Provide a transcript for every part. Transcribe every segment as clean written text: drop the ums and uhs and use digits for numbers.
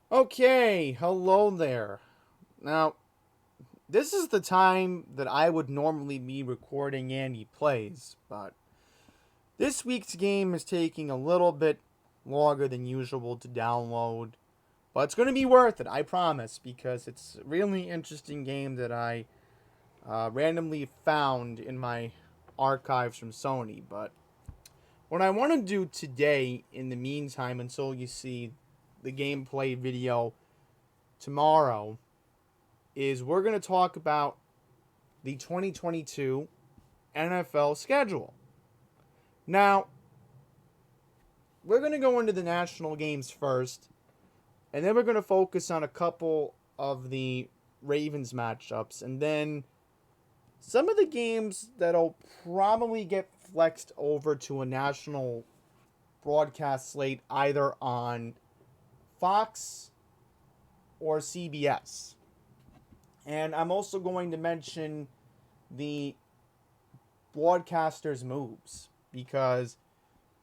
Okay, hello there. Now, this is the time that I would normally be recording Andy Plays, but this week's game is taking a little bit longer than usual to download. But it's going to be worth it, I promise, because it's a really interesting game that I randomly found in my archives from Sony. But what I want to do today, in the meantime, until you see the gameplay video tomorrow, is we're going to talk about the 2022 NFL schedule. Now, we're going to go into the national games first, and then we're going to focus on a couple of the Ravens matchups, and then some of the games that'll probably get flexed over to a national broadcast slate either on Fox or CBS. And I'm also going to mention the broadcasters' moves because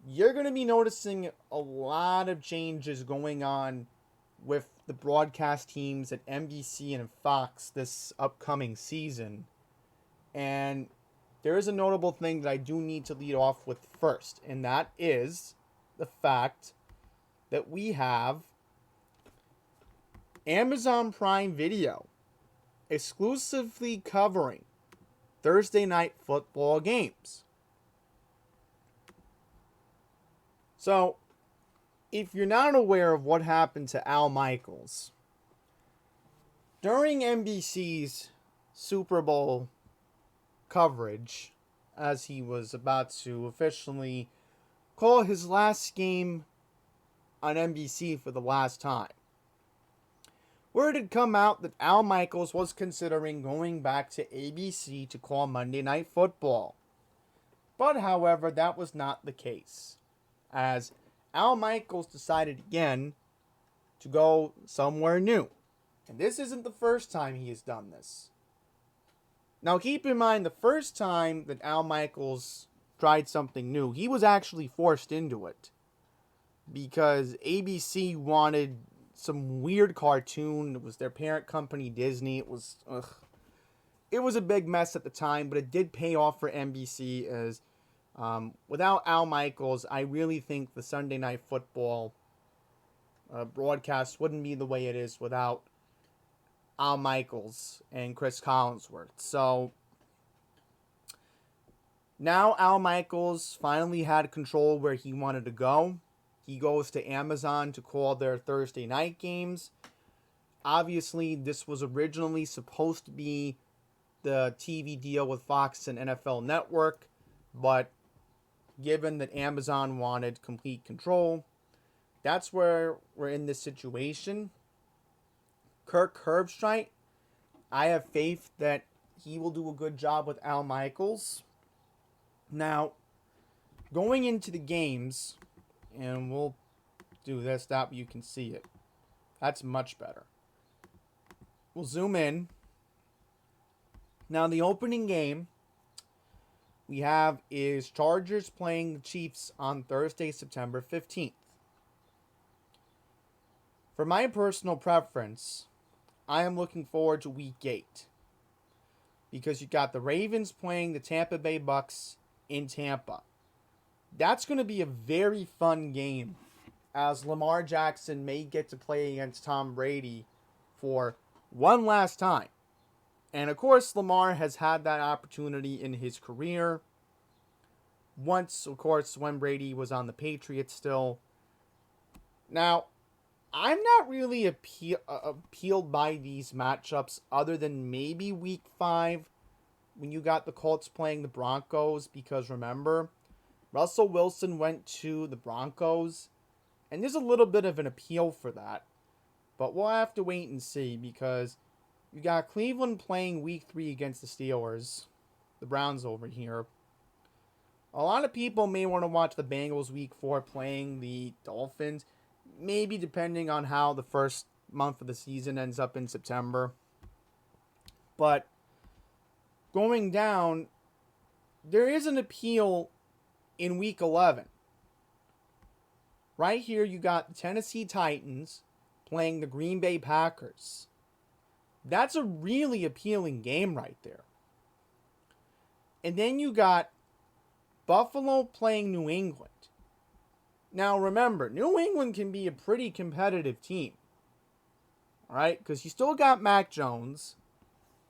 you're going to be noticing a lot of changes going on with the broadcast teams at NBC and Fox this upcoming season. And there is a notable thing that I do need to lead off with first, and that is the fact that we have Amazon Prime Video exclusively covering Thursday night football games. So, if you're not aware of what happened to Al Michaels, during NBC's Super Bowl coverage, as he was about to officially call his last game on NBC for the last time, word had come out that Al Michaels was considering going back to ABC to call Monday Night Football. But, however, that was not the case, as Al Michaels decided again to go somewhere new. And this isn't the first time he has done this. Now, keep in mind, the first time that Al Michaels tried something new, he was actually forced into it because ABC wanted some weird cartoon. It was their parent company, Disney. It was a big mess at the time, but it did pay off for NBC as without Al Michaels, I really think the Sunday Night Football broadcast wouldn't be the way it is without Al Michaels and Chris Collinsworth. So now Al Michaels finally had control where he wanted to go. He goes to Amazon to call their Thursday night games. Obviously, this was originally supposed to be the TV deal with Fox and NFL Network, but given that Amazon wanted complete control, that's where we're in this situation. Kirk Herbstreit, I have faith that he will do a good job with Al Michaels. Now, going into the games, and we'll do this, that you can see it. That's much better. We'll zoom in. Now, the opening game we have is Chargers playing the Chiefs on Thursday, September 15th. For my personal preference, I am looking forward to week 8 because you got the Ravens playing the Tampa Bay Bucks in Tampa. That's going to be a very fun game as Lamar Jackson may get to play against Tom Brady for one last time. And of course, Lamar has had that opportunity in his career. Once, of course, when Brady was on the Patriots still. Now, I'm not really appealed by these matchups other than maybe week 5 when you got the Colts playing the Broncos, because remember, Russell Wilson went to the Broncos, and there's a little bit of an appeal for that. But we'll have to wait and see because you got Cleveland playing week 3 against the Steelers, the Browns over here. A lot of people may want to watch the Bengals week 4 playing the Dolphins, maybe depending on how the first month of the season ends up in September. But going down, there is an appeal in week 11. Right here, you got the Tennessee Titans playing the Green Bay Packers. That's a really appealing game right there. And then you got Buffalo playing New England. Now remember, New England can be a pretty competitive team. Alright? Because you still got Mac Jones.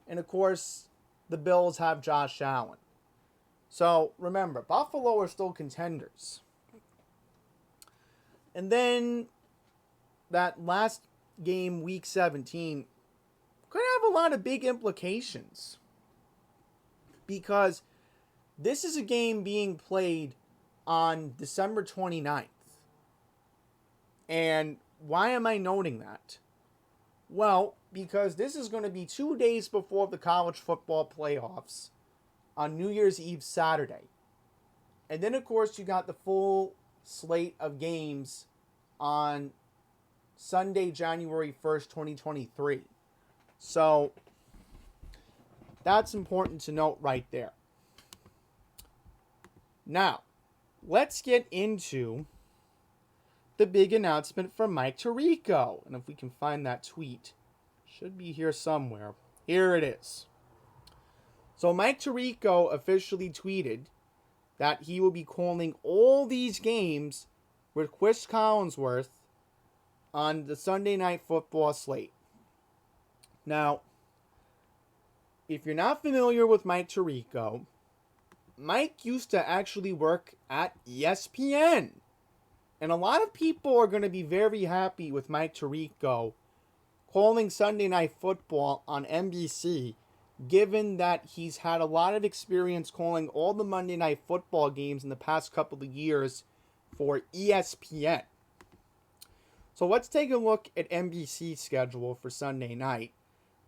And of course, the Bills have Josh Allen. So remember, Buffalo are still contenders. And then that last game, week 17, could have a lot of big implications. Because this is a game being played on December 29th. And why am I noting that? Well, because this is going to be 2 days before the college football playoffs on New Year's Eve Saturday. And then, of course, you got the full slate of games on Sunday, January 1st, 2023. So, that's important to note right there. Now, let's get into the big announcement from Mike Tirico. And if we can find that tweet, should be here somewhere. Here it is. So Mike Tirico officially tweeted that he will be calling all these games with Chris Collinsworth on the Sunday Night Football slate. Now, if you're not familiar with Mike Tirico, Mike used to actually work at ESPN. And a lot of people are going to be very happy with Mike Tirico calling Sunday Night Football on NBC, given that he's had a lot of experience calling all the Monday Night Football games in the past couple of years for ESPN. So let's take a look at NBC's schedule for Sunday night.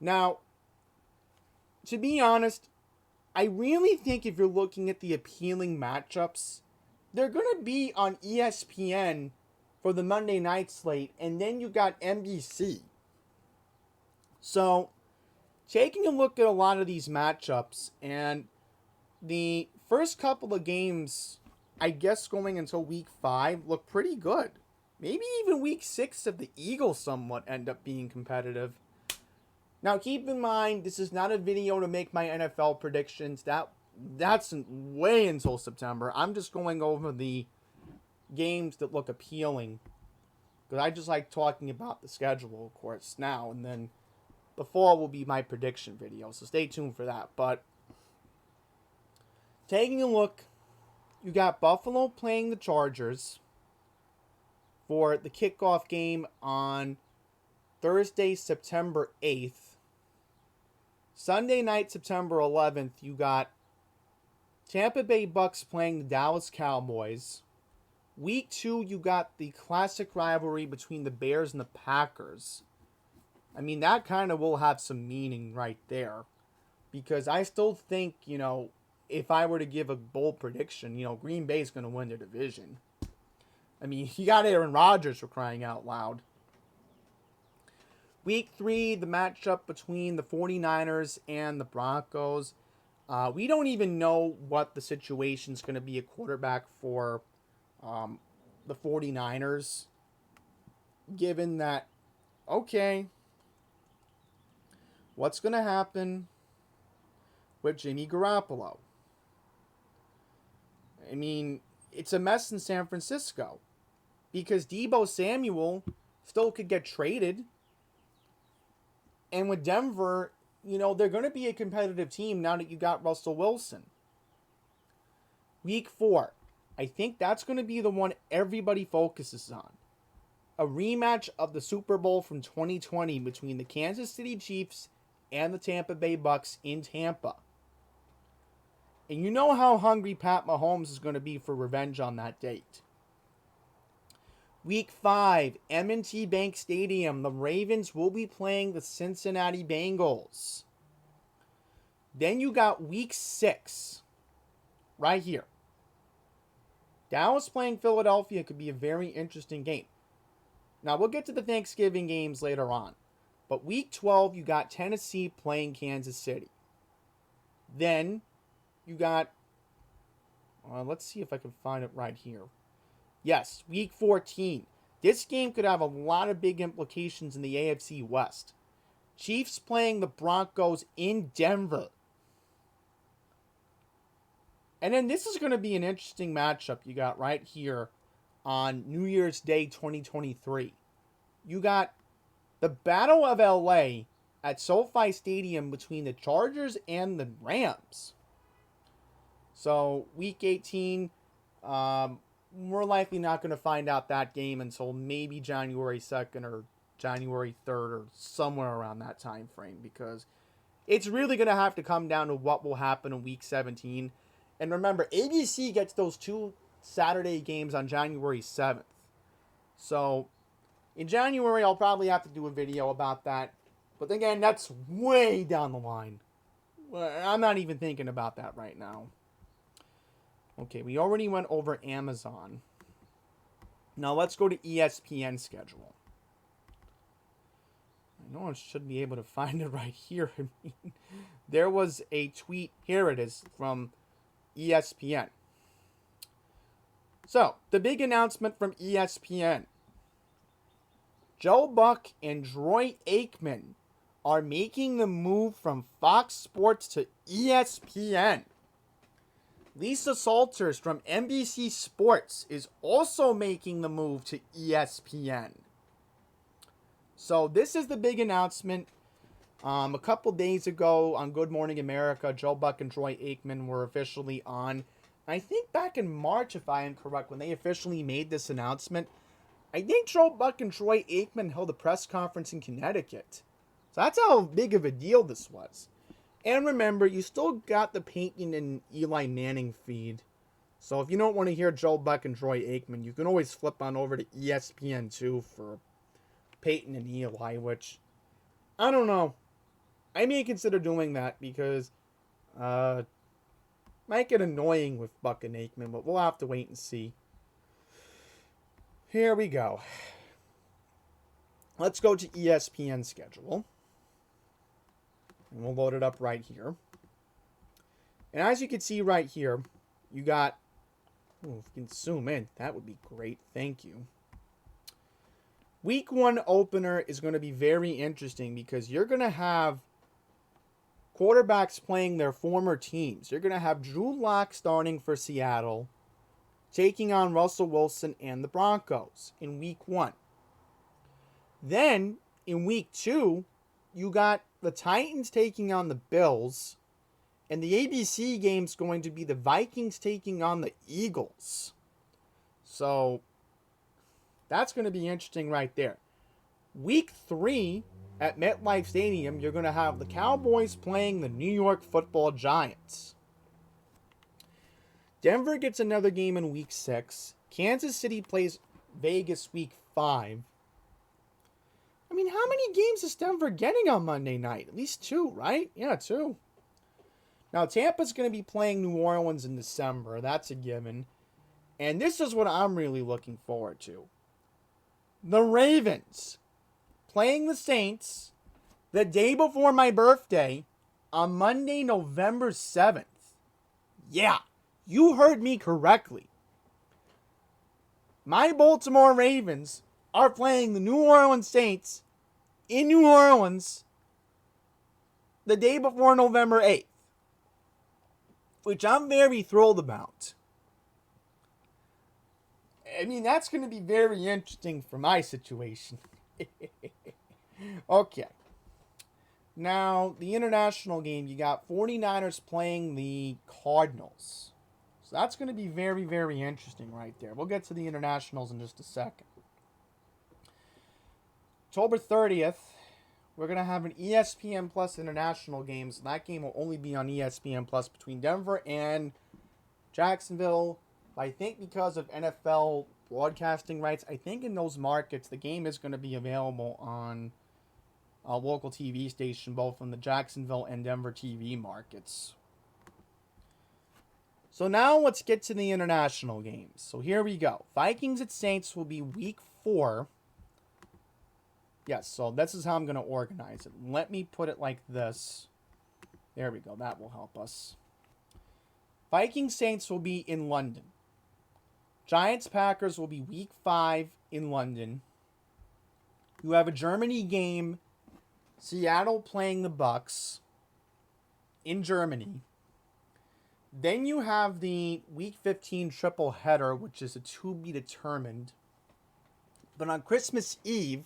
Now, to be honest, I really think if you're looking at the appealing matchups, they're going to be on ESPN for the Monday night slate, and then you got NBC. So, taking a look at a lot of these matchups, and the first couple of games, I guess going until week 5, look pretty good. Maybe even week 6 if the Eagles somewhat end up being competitive. Now, keep in mind, this is not a video to make my NFL predictions. That's way until September. I'm just going over the games that look appealing. Because I just like talking about the schedule, of course, now. And then the fall will be my prediction video. So stay tuned for that. But taking a look, you got Buffalo playing the Chargers for the kickoff game on Thursday, September 8th. Sunday night, September 11th, you got Tampa Bay Bucks playing the Dallas Cowboys. Week 2, you got the classic rivalry between the Bears and the Packers. I mean, that kind of will have some meaning right there. Because I still think, if I were to give a bold prediction, Green Bay is going to win their division. I mean, you got Aaron Rodgers for crying out loud. Week 3, the matchup between the 49ers and the Broncos. We don't even know what the situation is going to be at quarterback for the 49ers. Given that, okay, what's going to happen with Jimmy Garoppolo? I mean, it's a mess in San Francisco. Because Deebo Samuel still could get traded. And with Denver, they're going to be a competitive team now that you got Russell Wilson. Week 4. I think that's going to be the one everybody focuses on. A rematch of the Super Bowl from 2020 between the Kansas City Chiefs and the Tampa Bay Bucks in Tampa. And you know how hungry Pat Mahomes is going to be for revenge on that date. Week 5, M&T Bank Stadium. The Ravens will be playing the Cincinnati Bengals. Then you got week 6. Right here. Dallas playing Philadelphia could be a very interesting game. Now, we'll get to the Thanksgiving games later on. But week 12, you got Tennessee playing Kansas City. Then, you got... let's see if I can find it right here. Yes, week 14. This game could have a lot of big implications in the AFC West. Chiefs playing the Broncos in Denver. And then this is going to be an interesting matchup you got right here on New Year's Day 2023. You got the Battle of LA at SoFi Stadium between the Chargers and the Rams. So, Week 18, we're likely not going to find out that game until maybe January 2nd or January 3rd or somewhere around that time frame, because it's really going to have to come down to what will happen in Week 17. And remember, ABC gets those 2 Saturday games on January 7th. So, in January, I'll probably have to do a video about that. But again, that's way down the line. I'm not even thinking about that right now. Okay, we already went over Amazon. Now let's go to ESPN Schedule. I know I should be able to find it right here. I mean, there was a tweet. Here it is from ESPN. So, the big announcement from ESPN. Joe Buck and Troy Aikman are making the move from Fox Sports to ESPN. Lisa Salters from NBC Sports is also making the move to ESPN. So this is the big announcement. A couple days ago on Good Morning America, Joe Buck and Troy Aikman were officially on. I think back in March, if I am correct, when they officially made this announcement, I think Joe Buck and Troy Aikman held a press conference in Connecticut. So that's how big of a deal this was. And remember, you still got the Peyton and Eli Manning feed. So if you don't want to hear Joe Buck and Troy Aikman, you can always flip on over to ESPN2 for Peyton and Eli, which, I don't know. I may consider doing that because might get annoying with Buck and Aikman, but we'll have to wait and see. Here we go. Let's go to ESPN Schedule. And we'll load it up right here. And as you can see right here, you got... Oh, if you can zoom in, that would be great. Thank you. Week 1 opener is going to be very interesting because you're going to have quarterbacks playing their former teams. You're going to have Drew Lock starting for Seattle, taking on Russell Wilson and the Broncos in Week 1. Then, in Week 2, you got the Titans taking on the Bills, and the ABC game's going to be the Vikings taking on the Eagles. So, that's going to be interesting right there. Week 3 at MetLife Stadium, you're going to have the Cowboys playing the New York Football Giants. Denver gets another game in Week 6. Kansas City plays Vegas Week 5. I mean, how many games is Denver getting on Monday night? At least 2, right? Yeah, 2. Now, Tampa's going to be playing New Orleans in December. That's a given. And this is what I'm really looking forward to. The Ravens playing the Saints the day before my birthday on Monday, November 7th. Yeah, you heard me correctly. My Baltimore Ravens are playing the New Orleans Saints in New Orleans the day before November 8th, which I'm very thrilled about. I mean, that's going to be very interesting for my situation. Okay. Now, the international game, you got 49ers playing the Cardinals. So that's going to be very, very interesting right there. We'll get to the internationals in just a second. October 30th, we're going to have an ESPN Plus international games. That game will only be on ESPN Plus between Denver and Jacksonville. I think because of NFL broadcasting rights, I think in those markets, the game is going to be available on a local TV station, both in the Jacksonville and Denver TV markets. So now let's get to the international games. So here we go. Vikings at Saints will be Week 4. Yes, so this is how I'm going to organize it. Let me put it like this. There we go. That will help us. Vikings Saints will be in London. Giants-Packers will be week 5 in London. You have a Germany game, Seattle playing the Bucks in Germany. Then you have the week 15 triple header, which is a to be determined. But on Christmas Eve,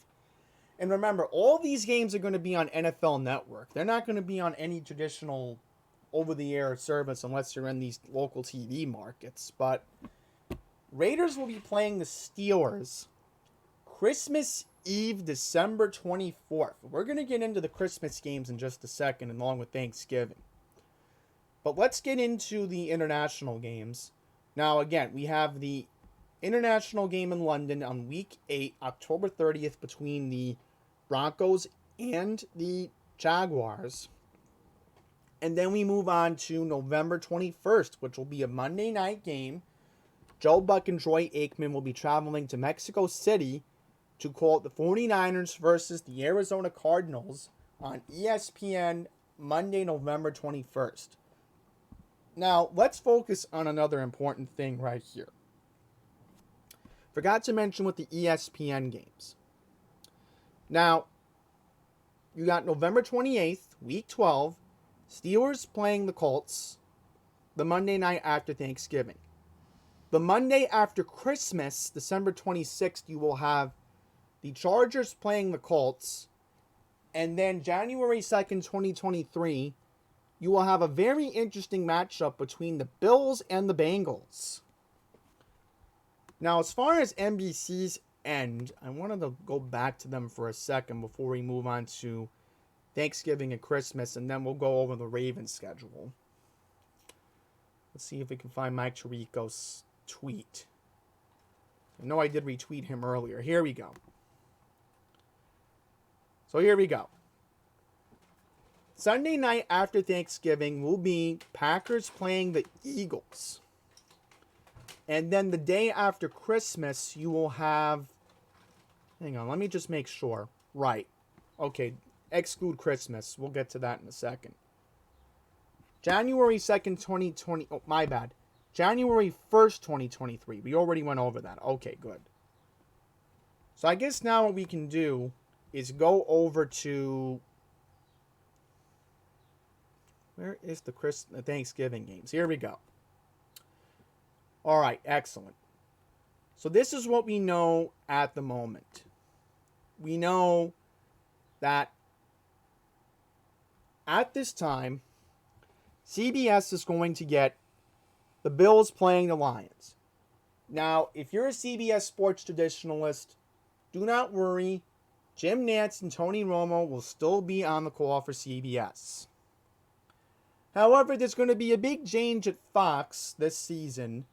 and remember, all these games are going to be on NFL Network. They're not going to be on any traditional over-the-air service unless you're in these local TV markets. But Raiders will be playing the Steelers Christmas Eve, December 24th. We're going to get into the Christmas games in just a second, along with Thanksgiving. But let's get into the international games. Now, again, we have the international game in London on week 8, October 30th, between the Broncos and the Jaguars. And then we move on to November 21st, which will be a Monday night game. Joe Buck and Troy Aikman will be traveling to Mexico City to call the 49ers versus the Arizona Cardinals on ESPN Monday, November 21st. Now, let's focus on another important thing right here. Forgot to mention with the ESPN games. Now, you got November 28th, week 12, Steelers playing the Colts the Monday night after Thanksgiving. The Monday after Christmas, December 26th, you will have the Chargers playing the Colts. And then January 2nd, 2023, you will have a very interesting matchup between the Bills and the Bengals. Now, as far as NBC's end, I wanted to go back to them for a second before we move on to Thanksgiving and Christmas, and then we'll go over the Ravens schedule. Let's see if we can find Mike Tirico's tweet. I know I did retweet him earlier. Here we go. So here we go. Sunday night after Thanksgiving will be Packers playing the Eagles. And then the day after Christmas, you will have... Hang on, let me just make sure. Right. Okay, exclude Christmas. We'll get to that in a second. January 2nd, 2020... Oh, my bad. January 1st, 2023. We already went over that. Okay, good. So I guess now what we can do is go over to... Where is the Thanksgiving games? Here we go. All right, excellent. So this is what we know at the moment. We know that at this time, CBS is going to get the Bills playing the Lions. Now, if you're a CBS sports traditionalist, do not worry. Jim Nantz and Tony Romo will still be on the call for CBS. However, there's going to be a big change at Fox this season.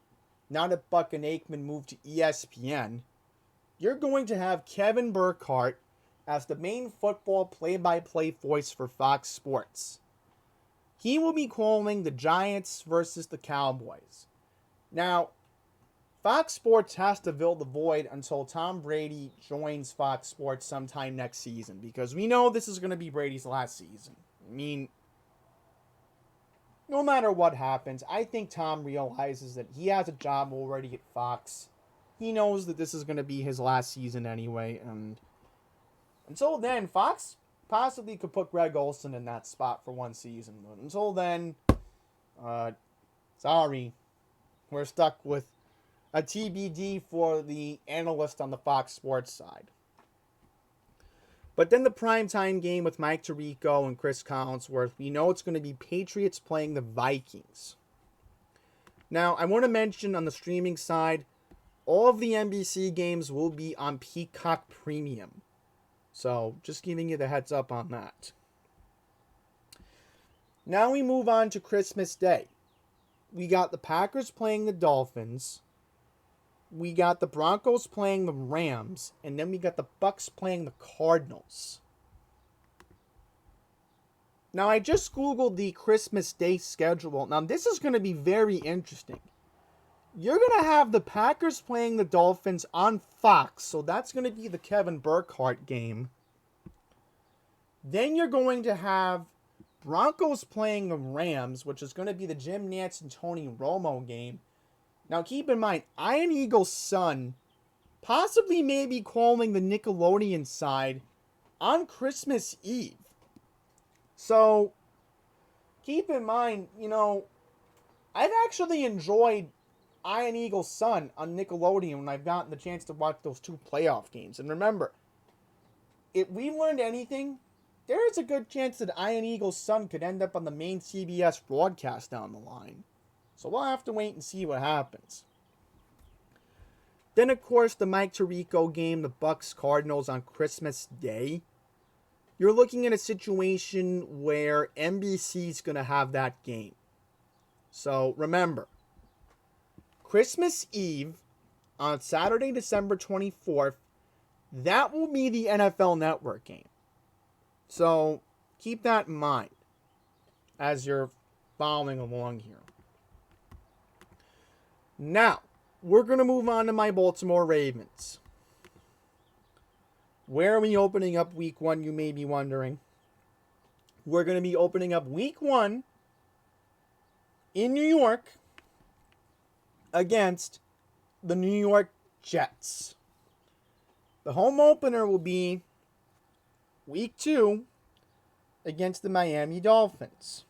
Now that Buck and Aikman moved to ESPN, you're going to have Kevin Burkhardt as the main football play-by-play voice for Fox Sports. He will be calling the Giants versus the Cowboys. Now, Fox Sports has to fill the void until Tom Brady joins Fox Sports sometime next season, because we know this is going to be Brady's last season. I mean, no matter what happens, I think Tom realizes that he has a job already at Fox. He knows that this is going to be his last season anyway, and until then, Fox possibly could put Greg Olsen in that spot for one season. But until then, sorry, we're stuck with a TBD for the analyst on the Fox Sports side. But then the primetime game with Mike Tirico and Chris Collinsworth, we know it's going to be Patriots playing the Vikings. Now, I want to mention on the streaming side, all of the NBC games will be on Peacock Premium. So, just giving you the heads up on that. Now we move on to Christmas Day. We got the Packers playing the Dolphins. We got the Broncos playing the Rams. And then we got the Bucks playing the Cardinals. Now, I just Googled the Christmas Day schedule. Now, this is going to be very interesting. You're going to have the Packers playing the Dolphins on Fox. So that's going to be the Kevin Burkhardt game. Then you're going to have Broncos playing the Rams, which is going to be the Jim Nantz and Tony Romo game. Now, keep in mind, Iron Eagle's son possibly maybe calling the Nickelodeon side on Christmas Eve. So, keep in mind, I've actually enjoyed Iron Eagle's son on Nickelodeon when I've gotten the chance to watch those 2 playoff games. And remember, if we learned anything, there is a good chance that Iron Eagle's son could end up on the main CBS broadcast down the line. So we'll have to wait and see what happens. Then, of course, the Mike Tirico game, the Bucks-Cardinals on Christmas Day. You're looking at a situation where NBC's going to have that game. So, remember, Christmas Eve on Saturday, December 24th, that will be the NFL Network game. So, keep that in mind as you're following along here. Now, we're going to move on to my Baltimore Ravens. Where are we opening up week 1, you may be wondering? We're going to be opening up week 1 in New York against the New York Jets. The home opener will be week 2 against the Miami Dolphins.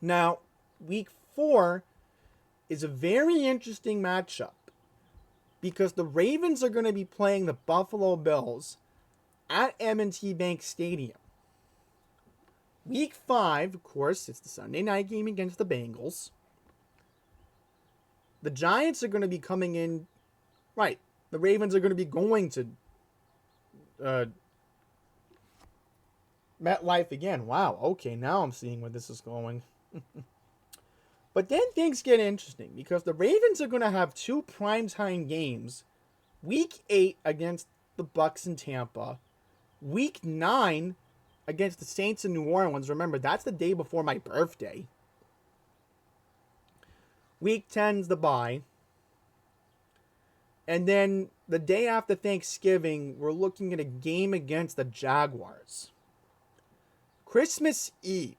Now, week 4 is a very interesting matchup because the Ravens are going to be playing the Buffalo Bills at M&T Bank Stadium. Week 5, of course, it's the Sunday night game against the Bengals. The Giants are going to be coming in, right, the Ravens are going to be going to MetLife again. Wow, okay, now I'm seeing where this is going. But then things get interesting because the Ravens are going to have 2 primetime games. Week 8 against the Bucks in Tampa. Week 9 against the Saints in New Orleans. Remember, that's the day before my birthday. Week 10's the bye. And then the day after Thanksgiving, we're looking at a game against the Jaguars. Christmas Eve,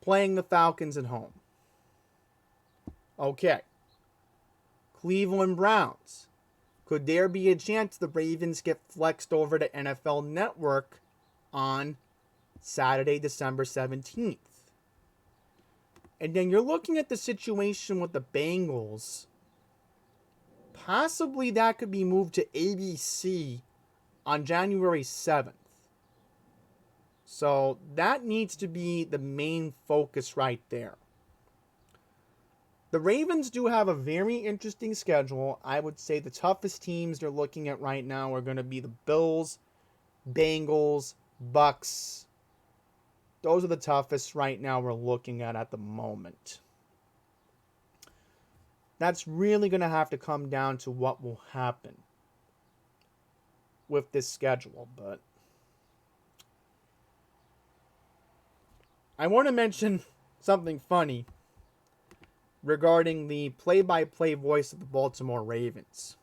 playing the Falcons at home. Okay. Cleveland Browns. Could there be a chance the Ravens get flexed over to NFL Network on Saturday, December 17th? And then you're looking at the situation with the Bengals. Possibly that could be moved to ABC on January 7th. So that needs to be the main focus right there. The Ravens do have a very interesting schedule. I would say the toughest teams they're looking at right now are going to be the Bills, Bengals, Bucks. Those are the toughest right now we're looking at the moment. That's really going to have to come down to what will happen with this schedule, but I want to mention something funny regarding the play-by-play voice of the Baltimore Ravens.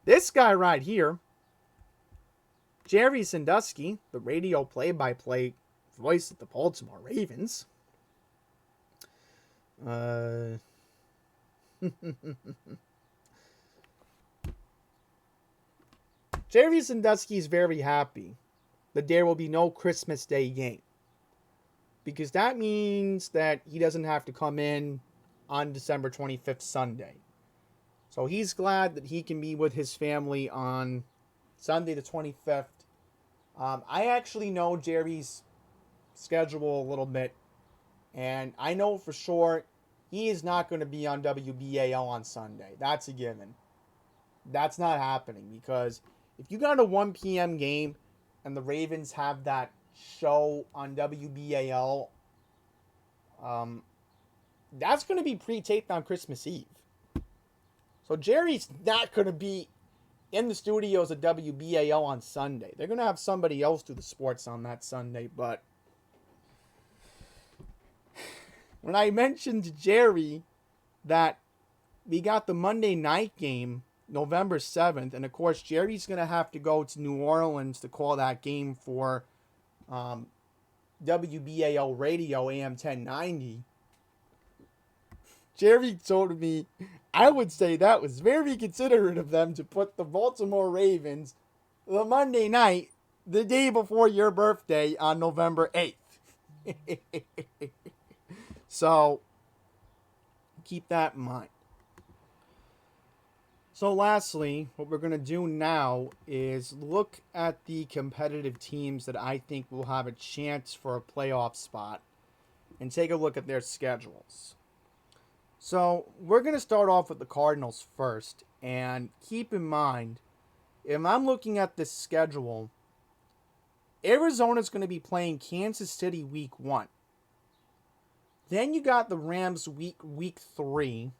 This guy right here, Jerry Sandusky, the radio play-by-play voice of the Baltimore Ravens. Jerry Sandusky is very happy that there will be no Christmas Day game, because that means that he doesn't have to come in on December 25th Sunday. So he's glad that he can be with his family on Sunday the 25th. I actually know Jerry's schedule a little bit, and I know for sure he is not going to be on WBAL on Sunday. That's a given. That's not happening, because if you got a 1 p.m. game and the Ravens have that show on WBAL, that's going to be pre-taped on Christmas Eve. So Jerry's not going to be in the studios at WBAL on Sunday. They're going to have somebody else do the sports on that Sunday. But when I mentioned to Jerry that we got the Monday night game November 7th, and of course Jerry's going to have to go to New Orleans to call that game for WBAL Radio AM 1090, Jerry told me, I would say that was very considerate of them to put the Baltimore Ravens the Monday night, the day before your birthday, on November 8th. So, keep that in mind. So lastly, what we're going to do now is look at the competitive teams that I think will have a chance for a playoff spot and take a look at their schedules. So we're going to start off with the Cardinals first, and keep in mind, if I'm looking at this schedule, Arizona's going to be playing Kansas City week 1. Then you got the Rams week 3.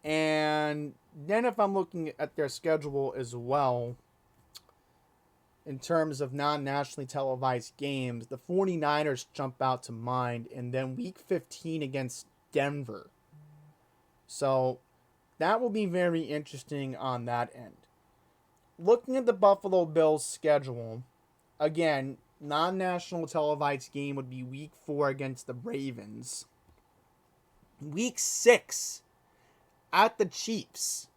And then if I'm looking at their schedule as well, in terms of non-nationally televised games, the 49ers jump out to mind, and then week 15 against Denver. So that will be very interesting on that end. Looking at the Buffalo Bills schedule, again, non-national televised game would be week 4 against the Ravens. Week 6 at the Chiefs.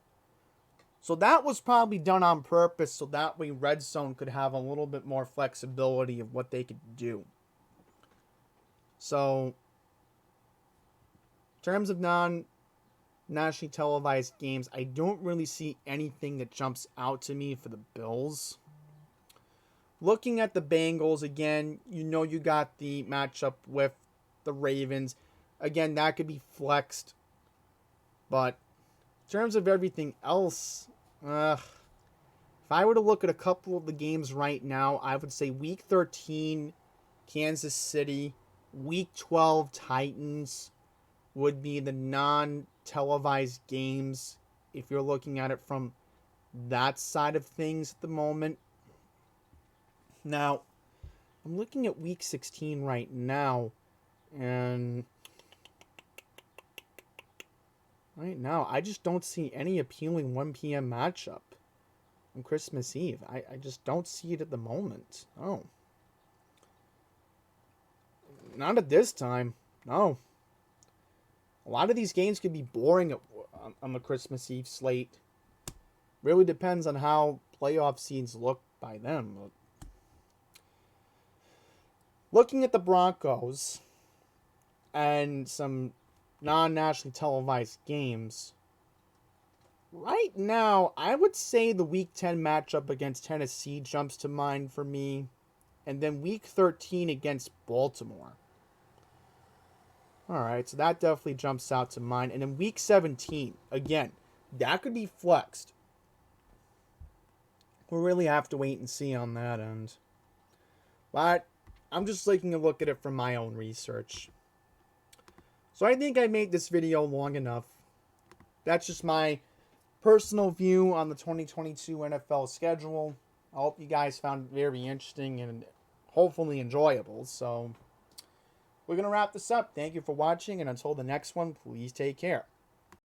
So that was probably done on purpose so that way Red Zone could have a little bit more flexibility of what they could do. So, in terms of non-nationally televised games, I don't really see anything that jumps out to me for the Bills. Looking at the Bengals, again, you got the matchup with the Ravens. Again, that could be flexed. But in terms of everything else, if I were to look at a couple of the games right now, I would say week 13, Kansas City, week 12, Titans would be the non-televised games if you're looking at it from that side of things at the moment. Now, I'm looking at week 16 right now, and right now, I just don't see any appealing 1 p.m. matchup on Christmas Eve. I just don't see it at the moment. No. Not at this time. No. A lot of these games could be boring on the Christmas Eve slate. Really depends on how playoff seeds look by then. But looking at the Broncos and some non-nationally televised games, right now, I would say the week 10 matchup against Tennessee jumps to mind for me, and then week 13 against Baltimore. Alright, so that definitely jumps out to mind. And then week 17, again, that could be flexed. We'll really have to wait and see on that end. But I'm just taking a look at it from my own research. So I think I made this video long enough. That's just my personal view on the 2022 NFL schedule. I hope you guys found it very interesting and hopefully enjoyable. So we're going to wrap this up. Thank you for watching, and until the next one, please take care.